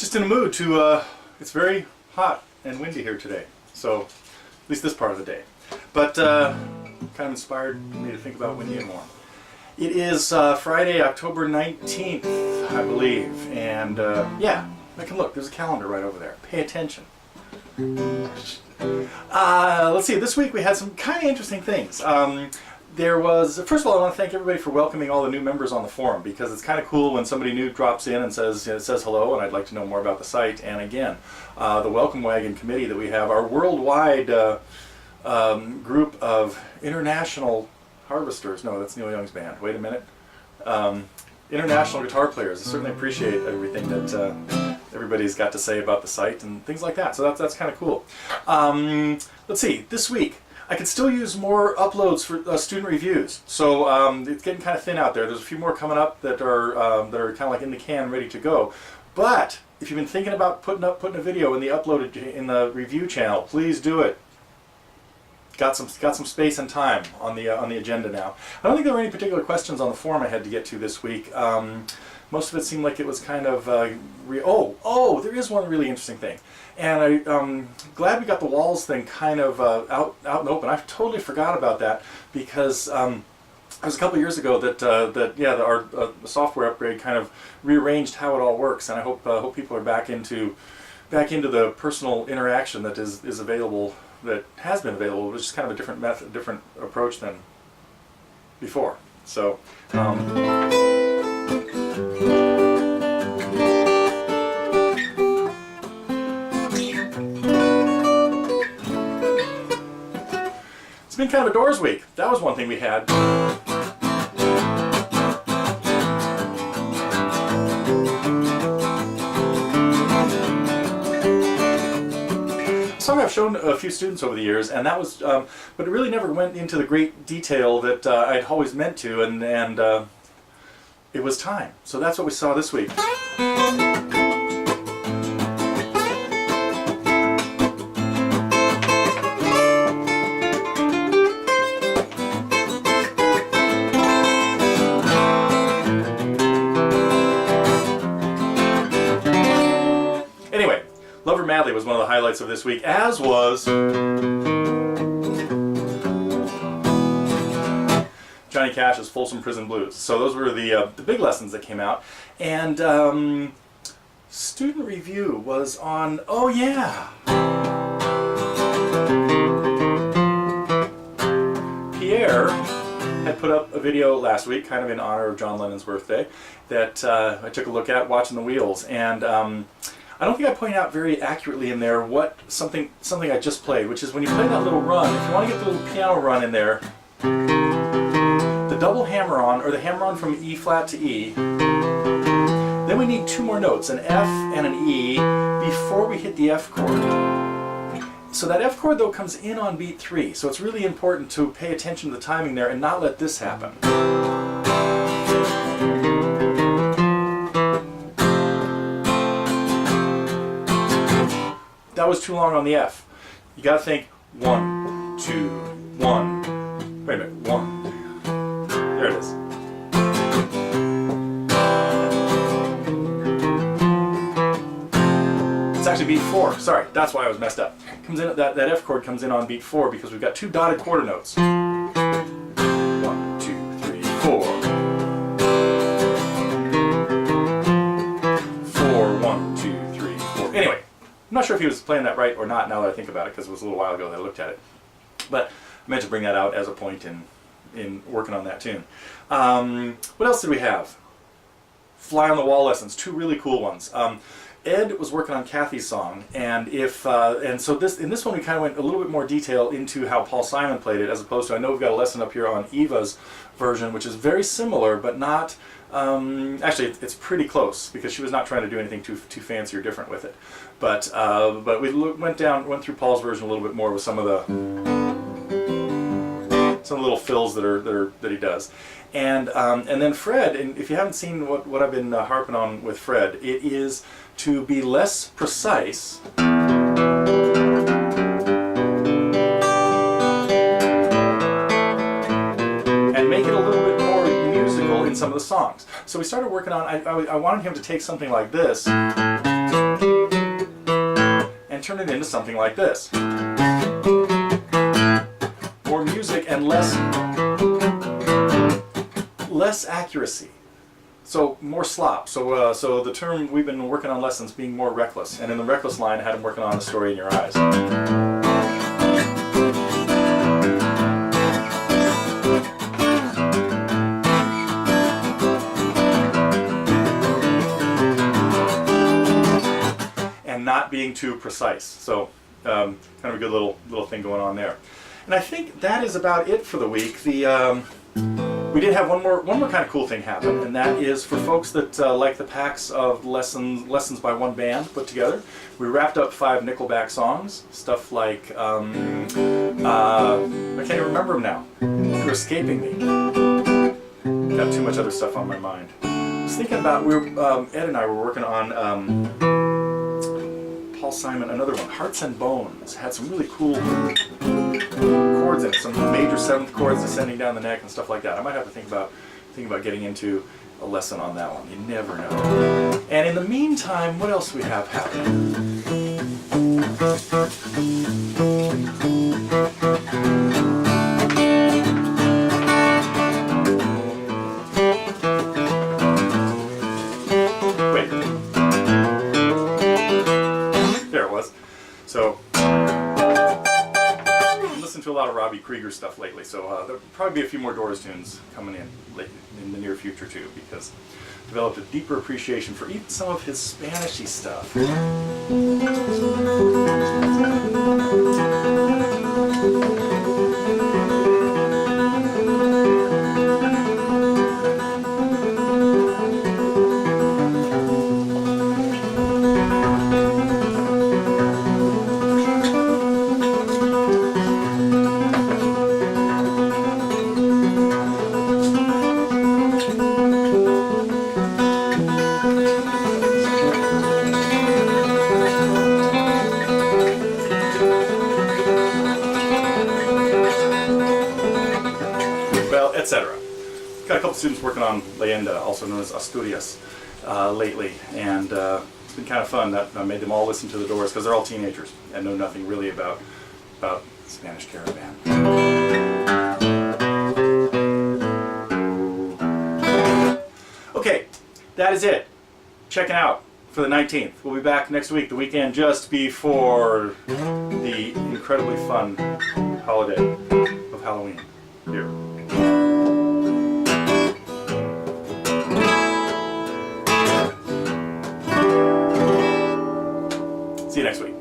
just in a mood to, it's very hot and windy here today, so at least this part of the day. But kind of inspired me to think about windy and warm. It is Friday, October 19th, I believe, and yeah, I can look, there's a calendar right over there. Pay attention. Let's see, this week we had some kind of interesting things. There was, first of all, I want to thank everybody for welcoming all the new members on the forum, because it's kind of cool when somebody new drops in and says hello and I'd like to know more about the site. And again, the Welcome Wagon committee that we have, our worldwide group of international harvesters, no, that's Neil Young's band, wait a minute, international guitar players. I certainly appreciate everything that everybody's got to say about the site and things like that, so that's kind of cool. Let's see, this week I could still use more uploads for student reviews, so it's getting kind of thin out there. There's a few more coming up that are kind of like in the can, ready to go. But if you've been thinking about putting a video in the review channel, please do it. Got some space and time on the agenda now. I don't think there were any particular questions on the forum I had to get to this week. Most of it seemed like it was kind of there is one really interesting thing, and I'm glad we got the walls thing kind of out and open. I totally forgot about that, because it was a couple years ago that our software upgrade kind of rearranged how it all works, and I hope people are back into the personal interaction that is available, that has been available, which is kind of a different method, different approach than before. So. It's been kind of a Doors week. That was one thing we had. Song I've shown a few students over the years, and that was, but it really never went into the great detail that I'd always meant to, and it was time. So that's what we saw this week. Anyway, Love Her Madly was one of the highlights of this week, as was Johnny Cash's Folsom Prison Blues. So those were the big lessons that came out. And student review was on, oh yeah! Pierre had put up a video last week, kind of in honor of John Lennon's birthday, that I took a look at watching the wheels. And I don't think I pointed out very accurately in there what something I just played, which is when you play that little run, if you want to get the little piano run in there, the double hammer-on, or the hammer-on from E flat to E, then we need two more notes, an F and an E, before we hit the F chord. So that F chord, though, comes in on beat 3, so it's really important to pay attention to the timing there and not let this happen. That was too long on the F. You gotta think 1, 2, 1. Wait a minute, 1. There it is. It's actually beat 4. Sorry, that's why I was messed up. Comes in that F chord comes in on beat 4 because we've got two dotted quarter notes. 1, 2, 3, 4. 4, 1, 2, 3, 4. Anyway. I'm not sure if he was playing that right or not now that I think about it, because it was a little while ago that I looked at it. But I meant to bring that out as a point in working on that tune. What else did we have? Fly on the Wall lessons, two really cool ones. Ed was working on Kathy's song, and so in this one we kind of went a little bit more detail into how Paul Simon played it, as opposed to, I know we've got a lesson up here on Eva's version, which is very similar, but not, actually it's pretty close, because she was not trying to do anything too fancy or different with it. But we went through Paul's version a little bit more with some of the little fills that he does. And then Fred, and if you haven't seen what I've been harping on with Fred, it is to be less precise and make it a little bit more musical in some of the songs. So we started working on, I wanted him to take something like this, turn it into something like this. More music and less accuracy. So more slop. So the term we've been working on lessons being more reckless. And in the reckless line, I had him working on The Story in Your Eyes. And not being too precise. So kind of a good little thing going on there. And I think that is about it for the week. We did have one more kind of cool thing happen, and that is for folks that like the packs of lessons by one band put together. We wrapped up 5 Nickelback songs, stuff like I can't even remember them now. They're escaping me. Got too much other stuff on my mind. I was thinking about Ed and I were working on Paul Simon, another one, Hearts and Bones. Had some really cool chords in it, some major 7th chords descending down the neck and stuff like that. I might have to think about getting into a lesson on that one. You never know. And in the meantime, what else we have happening? Wait. There it was. So to a lot of Robbie Krieger stuff lately, so there'll probably be a few more Doors tunes coming in the near future too, because I developed a deeper appreciation for even some of his Spanishy stuff. Etc. Got a couple students working on Leyenda, also known as Asturias, lately, and it's been kind of fun. That I made them all listen to the Doors because they're all teenagers and know nothing really about Spanish Caravan. Okay, that is it. Checking out for the 19th. We'll be back next week, the weekend just before the incredibly fun holiday of Halloween here. See you next week.